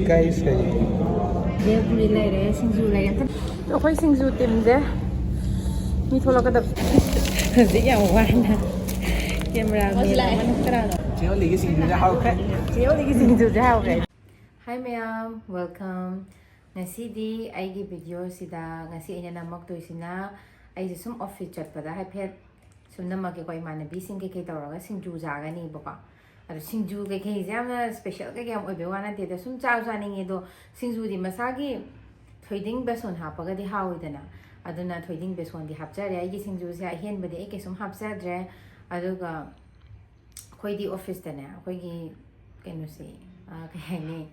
guys hay dia puri LOIREY SINGJU LOIREY akhoi SINGJU team je mi thola ka dab ji ya wana camera me man kara no cheo ligi SINGJU ja hau khe cheo ligi SINGJU ja hau khe hi ma'am welcome ngasi di aigi video sida ngasi ina namak toisina ai sum office chat pada hai phet sumna ma ke koi mana bi sing ke tawraga SINGJU jaga ni boka ado SINGJU ke jamna special ke am obe wana te da sum cha cha ningi do SINGJU di masagi thoiding beson hapaga di hawidana aduna thoiding beson di hapjare ai SINGJU se hen bade ke sum hapjadre aduga khoi di office tane khoi gi kenu se kahani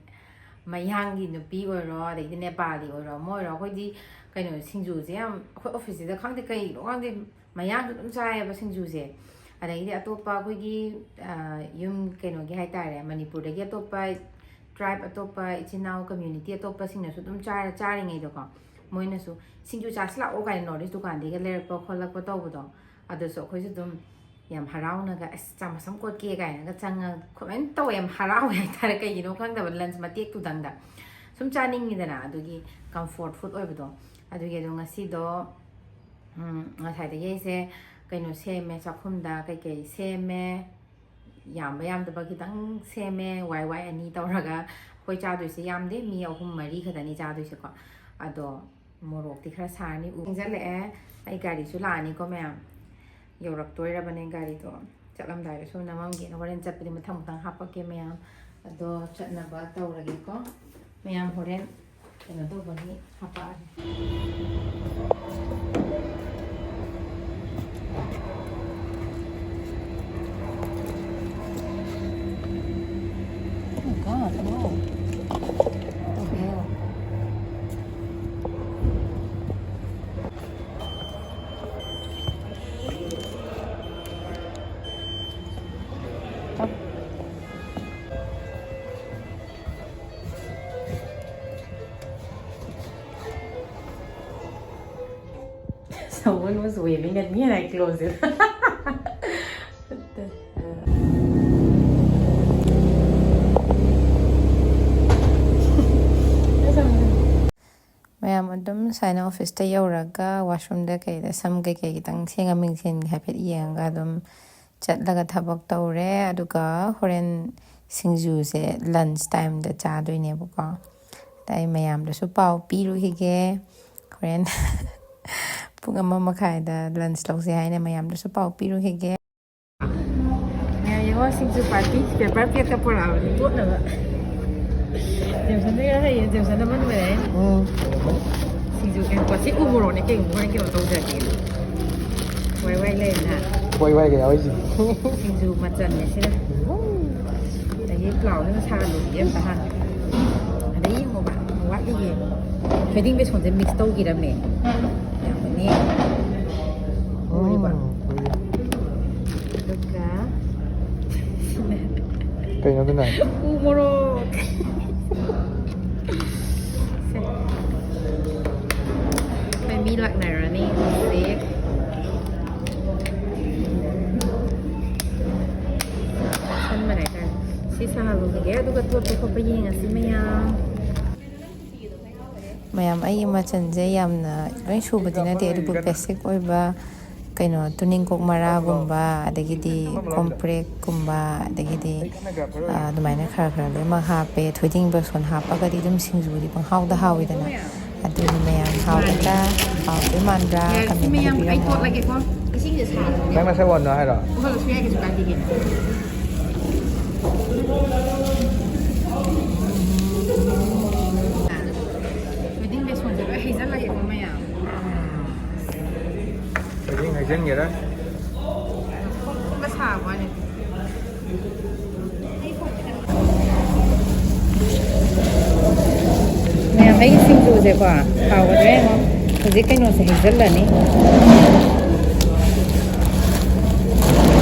mayangi no pi oro de Nepali oro mo ro khoi di kenu SINGJU se am khoi office da khangde kai lo khangde mayang dum chai ba SINGJU se adagi atopa khoi gi yum kenu gi haitare Manipur da gi atopa tribe atopa ichinau community atopa singna su dum chari ngai do ko moina su SINGJU chasla o kai notice dukan de ga ler pa kholak pa taw do adu so khoi su dum yam harau na ga cham sam ko ke ga ga chang khoen taw yam harau ya tar kai no khang da lunch ma tek tu dang da sum chaning ni da na adu gi comfort food oi do adu ge do ngasi do ngasai da ye se kai no se me chakhum da kai kai se me yam da ba ki dang se me wai ani taw ra ga khoi cha do se yam de mi ahum mari kha da ni cha do se ko ado morok ti khara sa ni u jale ai gari su la ni ko me yorak toira bane gari to chalam dai so namam ge horen chat pri matham tang hapa ke me ado chatna ba tawra ge ko me am horen eno to bani hapa Someone was waving at me and I closed it. Mayam adum saina office ta yauraga washroom da kai da sam kai kitang senga mingsen hapet yanga adum chatlaga thabak tawre aduga horen SINGJU se lunch time da cha doine buka tai mayam da su pau piru hige horen pung ama makai da lunch lause haina mayam da su pau piru hige mayam yo SINGJU party paper pet ka pora to na ba jam san da hai jam san man ba SINGJU ke kwasi umuro ne ke umuro ke to da ke wai le na wai ke ai ji SINGJU ma chan ne se da ye plau ne cha lu ye ta han da ye mo ba wa ye trading be son de mix to ki da meนี่โอ้ยบ้าลูกค้าเป็นยังไงไหนอูโมโรไม่มีหลักไหนแล้วนี่เซ็กฉันมาไหนกันซีซ่าลูกแกดูกระตุ้นไปเขาไปยิงอ่ะสิไม่ยาวmayam ai ma chanje yamna loi subadina de ru basic oiba kaino tuning kok mara gumba adagidi comprek gumba adagidi dumaina khara loi ma ha pe thoiding version ha pa gadi dum SINGJU di pang haw da hawidana adu ni mayam haw da haw de mandra kamen mayam ai tot lagi ko ising de sa nang na sai won no hai ro ko lo suya ke suka digin dân vậy đó nó xả quá nhỉ nè thấy cái SINGJU gì quả vào cái đấy không cái gì cái nó sẽ hình rất là ní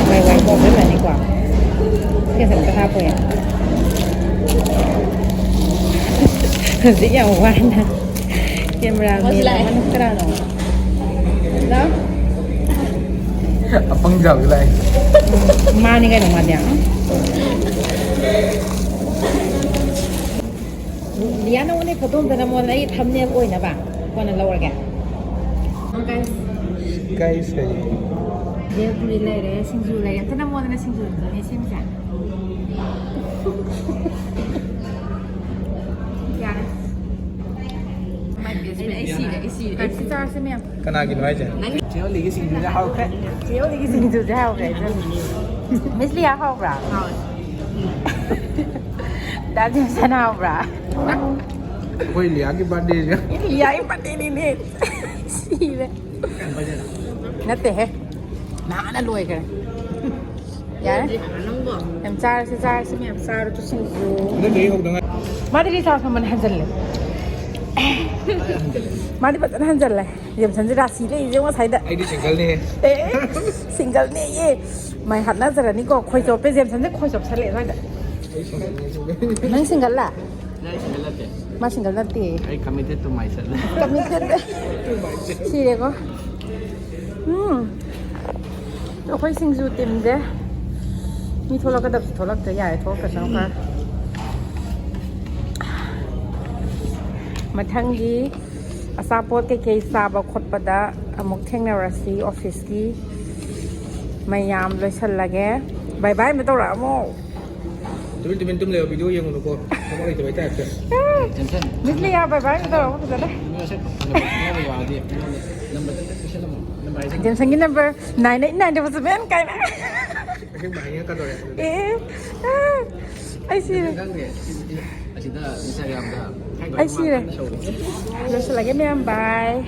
quay một rất là ní quả cái thằng cái tháp vậy cái gì nhà quan camera mình là nó cái nào đó abang jauh lagi mana kan nama dia Liana one photo da na mo na I thumbnail oi na ba ko na lower ga guys guys है ये पूरी ले रहे सिंजू ले रहे तना mo na सिंजू ने SIM जा क्या my best friend I see it चा से मैं कना की नॉइज है जेओ ली की सिंजू जा हाउ है जेओ ली की सिंजू जा हाउ है मिस लिया how bra đã xem sao nào ra कोई लिया की बर्थडे है liya cái bật đi đi đi gì đấy nó tệ nó lùi kìa dạ em cha xem em cha rồi tôi xin dù nó đi không được mà đi sao mà mình hành chân lên mà đi bắt nó hành chân lại điểm chân ra xí đấy chứ mà thấy đấy ai đi single này single này ye mày hẳn nó giờ là ní có khoai chop bây giờ chân rất khoai chop sao lại rồi đấy nang single là mà single là gì I committed to myself committed gì đấy có tôi khoai sinh du tìm đấy mi thôi là cái đập thôi là cái dài thôi cái sao cả mà thằng gì support cái sao bảo khốt bắt đã một thằng nào là si office ki mày làm rồi xong là cái bye bye mới tao ra mô तुम ले video ये उनको हम लोग इधर बैठे हैं निकली यार bye bye mới tao ra mô cái đấy Jangan sangin number 989 dapat semen kain. Kasi bahaya kan orang. I see. I see. Terus lagi ni bye.